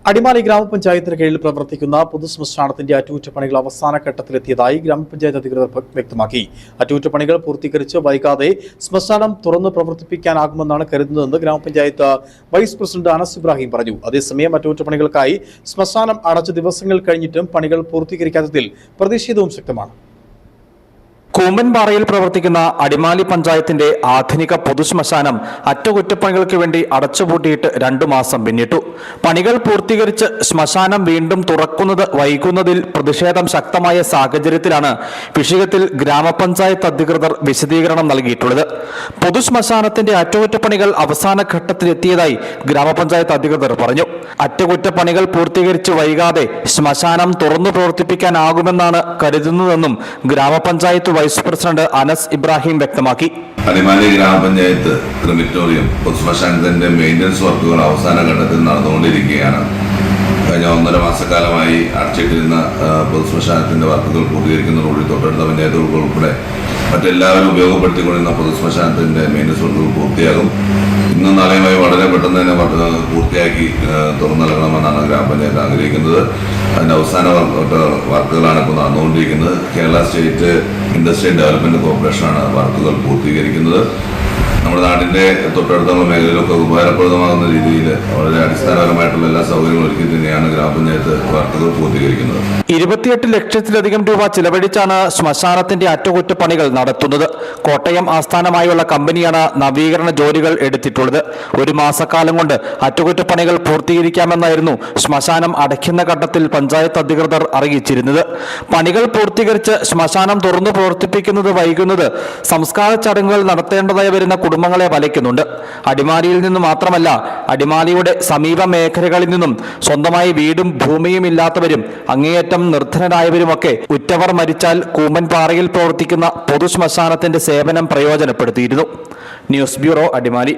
അടിമാലി ഗ്രാമപഞ്ചായത്തിന് കീഴിൽ പ്രവർത്തിക്കുന്ന പൊതുശ്മശാനത്തിന്റെ അറ്റകുറ്റപ്പണികൾ അവസാന ഘട്ടത്തിലെത്തിയതായി ഗ്രാമപഞ്ചായത്ത് അധികൃതർ വ്യക്തമാക്കി. അറ്റകുറ്റപ്പണികൾ പൂർത്തീകരിച്ച് വൈകാതെ ശ്മശാനം തുറന്ന് പ്രവർത്തിപ്പിക്കാനാകുമെന്നാണ് കരുതുന്നതെന്ന് ഗ്രാമപഞ്ചായത്ത് വൈസ് പ്രസിഡന്റ് അനസ് ഇബ്രാഹിം പറഞ്ഞു. അതേസമയം അറ്റകുറ്റപ്പണികൾക്കായി ശ്മശാനം അടച്ച ദിവസങ്ങൾ കഴിഞ്ഞിട്ടും പണികൾ പൂർത്തീകരിക്കാത്തതിൽ പ്രതിഷേധവും ശക്തമാണ്. കൂമ്പൻപാറയിൽ പ്രവർത്തിക്കുന്ന അടിമാലി പഞ്ചായത്തിന്റെ ആധുനിക പൊതുശ്മശാനം അറ്റകുറ്റപ്പണികൾക്ക് വേണ്ടി അടച്ചുപൂട്ടിയിട്ട് 2 മാസം പിന്നിട്ടു. പണികൾ പൂർത്തീകരിച്ച് ശ്മശാനം വീണ്ടും തുറക്കുന്നത് വൈകുന്നതിൽ പ്രതിഷേധം ശക്തമായ സാഹചര്യത്തിലാണ് വിഷയത്തിൽ ഗ്രാമപഞ്ചായത്ത് അധികൃതർ വിശദീകരണം നൽകിയിട്ടുള്ളത്. പൊതുശ്മശാനത്തിന്റെ അറ്റകുറ്റപ്പണികൾ അവസാന ഘട്ടത്തിലെത്തിയതായി ഗ്രാമപഞ്ചായത്ത് അധികൃതർ പറഞ്ഞു. അറ്റകുറ്റപ്പണികൾ പൂർത്തീകരിച്ച് വൈകാതെ ശ്മശാനം തുറന്നു പ്രവർത്തിപ്പിക്കാനാകുമെന്നാണ് കരുതുന്നതെന്നും ഗ്രാമപഞ്ചായത്ത് വൈസ് പ്രസിഡന്റ് അനസ് ഇബ്രാഹിം വ്യക്തമാക്കി. അടിമാലി ഗ്രാമപഞ്ചായത്ത് ക്രിമിറ്റോറിയം പൊതുശ്മശാനത്തിന്റെ മെയിൻ്റനൻസ് വർക്കുകൾ അവസാന ഘട്ടത്തിൽ നടന്നുകൊണ്ടിരിക്കുകയാണ്. കഴിഞ്ഞ 1.5 മാസക്കാലമായി അടച്ചിട്ടിരുന്ന പൊതുശ്മശാനത്തിന്റെ വർക്കുകൾ പൂർത്തീകരിക്കുന്നതോടുകൂടി തൊട്ടടുത്ത പഞ്ചായത്തുകൾ ഉൾപ്പെടെ മറ്റെല്ലാവരും ഉപയോഗപ്പെടുത്തിക്കൊണ്ടിരുന്ന പൊതുശ്മശാനത്തിന്റെ മെയിൻ്റനൻസ് വർക്കുകൾ പൂർത്തിയാകും. ഇന്നും നാളെയുമായി വളരെ പെട്ടെന്ന് തന്നെ പൂർത്തിയാക്കി തുറന്നു നൽകണമെന്നാണ് ഗ്രാമപഞ്ചായത്ത് ആഗ്രഹിക്കുന്നത്. അതിന്റെ അവസാന വർക്കുകളാണ് ഇപ്പോൾ നടന്നുകൊണ്ടിരിക്കുന്നത്. കേരള സ്റ്റേറ്റ് ഇൻഡസ്ട്രിയൽ ഡെവലപ്മെന്റ് കോർപ്പറേഷനാണ് വർക്കുകൾ പൂർത്തീകരിക്കുന്നത്. നമ്മുടെ നാടിന്റെ തൊട്ടടുത്തുള്ള മേഖലയിലൊക്കെ ഉപകാരപ്രദമാകുന്ന രീതിയിൽ വളരെ അടിസ്ഥാനപരമായിട്ടുള്ള എല്ലാ സൗകര്യങ്ങളും ഒരുക്കി തന്നെയാണ് ഗ്രാമപഞ്ചായത്ത് വർക്കുകൾ പൂർത്തീകരിക്കുന്നത്. 28 ലക്ഷത്തിലധികം രൂപ ചിലവഴിച്ചാണ് ശ്മശാനത്തിന്റെ അറ്റകുറ്റപ്പണികൾ നടത്തുന്നത്. കോട്ടയം ആസ്ഥാനമായുള്ള കമ്പനിയാണ് നവീകരണ ജോലികൾ എടുത്തിട്ടുള്ളത്. 1 മാസക്കാലം കൊണ്ട് അറ്റകുറ്റപ്പണികൾ പൂർത്തീകരിക്കാമെന്നായിരുന്നു ശ്മശാനം അടയ്ക്കുന്ന ഘട്ടത്തിൽ പഞ്ചായത്ത് അധികൃതർ അറിയിച്ചിരുന്നത്. പണികൾ പൂർത്തീകരിച്ച് ശ്മശാനം തുറന്നു പ്രവർത്തിപ്പിക്കുന്നത് വൈകുന്നത് സംസ്കാര ചടങ്ങുകൾ നടത്തേണ്ടതായി വരുന്ന കുടുംബങ്ങളെ വലയ്ക്കുന്നുണ്ട്. അടിമാലിയിൽ നിന്ന് മാത്രമല്ല, അടിമാലിയുടെ സമീപ മേഖലകളിൽ നിന്നും സ്വന്തമായി വീടും ഭൂമിയും ഇല്ലാത്തവരും അങ്ങേയറ്റം നിർധനരായവരുമൊക്കെ ഉറ്റവർ മരിച്ചാൽ കൂമ്പൻപാറയിൽ പ്രവർത്തിക്കുന്ന പൊതുശ്മശാനത്തിന്റെ സേവനം പ്രയോജനപ്പെടുത്തിയിരുന്നു. News bureau, Adimali.